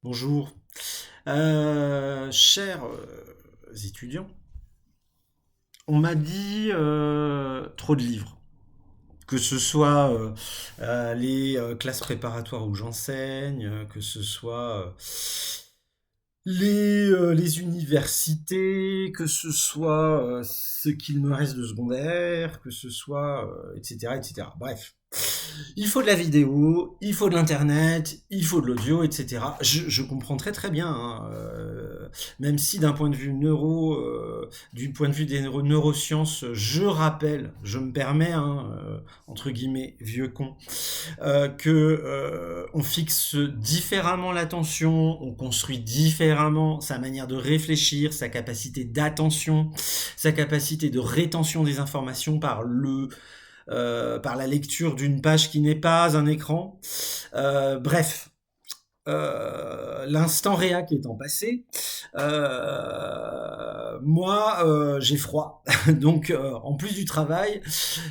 Bonjour. Chers étudiants, on m'a dit trop de livres. Que ce soit les classes préparatoires où j'enseigne, que ce soit les universités, que ce soit ce qu'il me reste de secondaire, que ce soit etc., etc. Bref. Il faut de la vidéo, il faut de l'internet, il faut de l'audio, etc. Je comprends très très bien, hein, même si d'un point de vue du point de vue des neurosciences, je rappelle, je me permets, hein, entre guillemets, vieux con, que on fixe différemment l'attention, on construit différemment sa manière de réfléchir, sa capacité d'attention, sa capacité de rétention des informations par la lecture d'une page qui n'est pas un écran. Bref, l'instant réac étant passé, moi j'ai froid. Donc en plus du travail,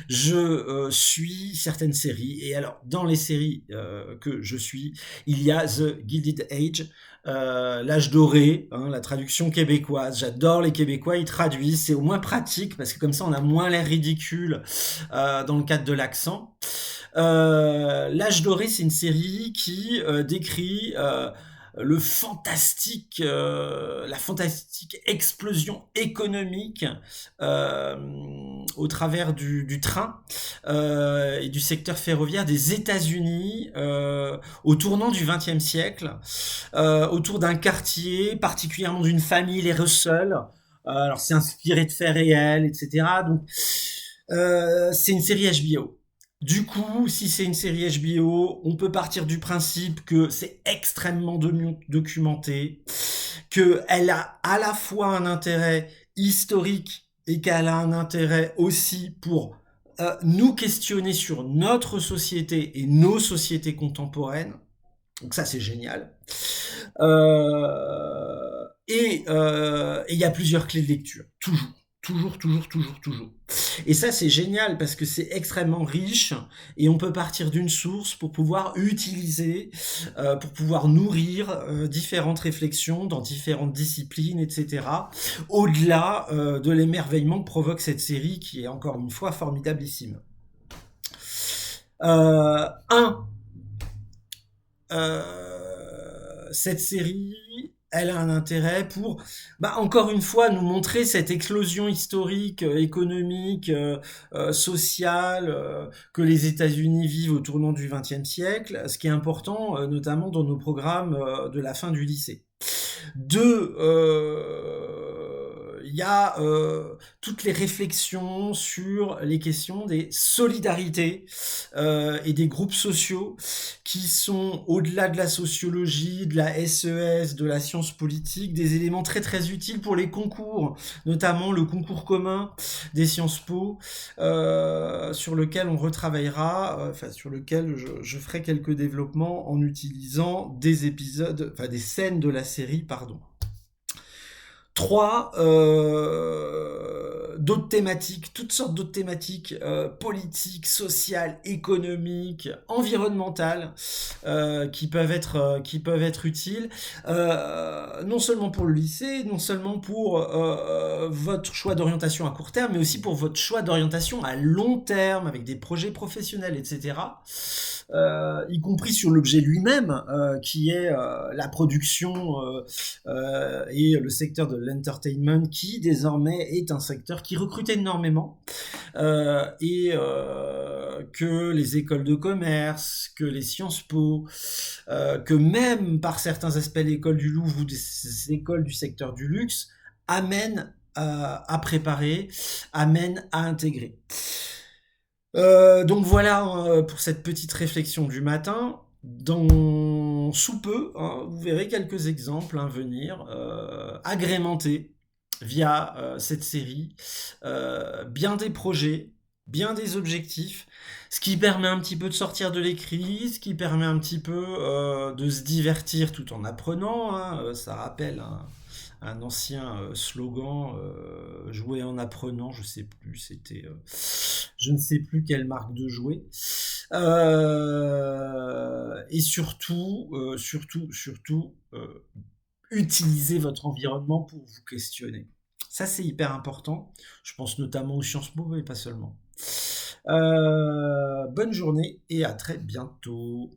je suis certaines séries. Et alors dans les séries que je suis, il y a The Gilded Age, l'âge doré, hein, la traduction québécoise. J'adore les Québécois, ils traduisent, c'est au moins pratique parce que comme ça on a moins l'air ridicule dans le cadre de l'accent. L'âge doré, c'est une série qui décrit la fantastique explosion économique euh, au travers du train et du secteur ferroviaire des États-Unis au tournant du XXe siècle, autour d'un quartier, particulièrement d'une famille, les Russell. Alors c'est inspiré de faits réels, etc. Donc c'est une série HBO. Du coup, si c'est une série HBO, on peut partir du principe que c'est extrêmement documenté, qu'elle a à la fois un intérêt historique et qu'elle a un intérêt aussi pour nous questionner sur notre société et nos sociétés contemporaines. Donc ça, c'est génial. Et il y a plusieurs clés de lecture, toujours. Toujours, toujours, toujours, toujours. Et ça, c'est génial parce que c'est extrêmement riche et on peut partir d'une source pour pouvoir utiliser, pour pouvoir nourrir différentes réflexions dans différentes disciplines, etc. Au-delà de l'émerveillement que provoque cette série qui est encore une fois formidabilissime. Un, cette série, elle a un intérêt pour, encore une fois, nous montrer cette explosion historique, économique, sociale que les États-Unis vivent au tournant du XXe siècle, ce qui est important, notamment dans nos programmes de la fin du lycée. Deux, il y a toutes les réflexions sur les questions des solidarités et des groupes sociaux qui sont, au-delà de la sociologie, de la SES, de la science politique, des éléments très très utiles pour les concours, notamment le concours commun des Sciences Po, sur lequel on retravaillera, sur lequel je ferai quelques développements en utilisant des épisodes, des scènes de la série, pardon. Trois, d'autres thématiques, toutes sortes d'autres thématiques politiques, sociales, économiques, environnementales, qui peuvent être utiles, non seulement pour le lycée, non seulement pour votre choix d'orientation à court terme, mais aussi pour votre choix d'orientation à long terme, avec des projets professionnels, etc. Y compris sur l'objet lui-même, qui est la production et le secteur de l'entertainment, qui désormais est un secteur qui recrute énormément, que les écoles de commerce, que les Sciences Po, que même par certains aspects l'école du Louvre ou des écoles du secteur du luxe amènent à préparer, amènent à intégrer. Donc voilà pour cette petite réflexion du matin. Dans sous peu, hein, vous verrez quelques exemples venir, agrémentés via cette série, bien des projets, bien des objectifs, ce qui permet un petit peu de sortir de l'écrit, ce qui permet un petit peu de se divertir tout en apprenant, hein, ça rappelle un ancien slogan, jouer en apprenant, je sais plus, c'était je ne sais plus quelle marque de jouet. Et surtout, utilisez votre environnement pour vous questionner. Ça, c'est hyper important. Je pense notamment aux Sciences Po, mais pas seulement. Bonne journée et à très bientôt.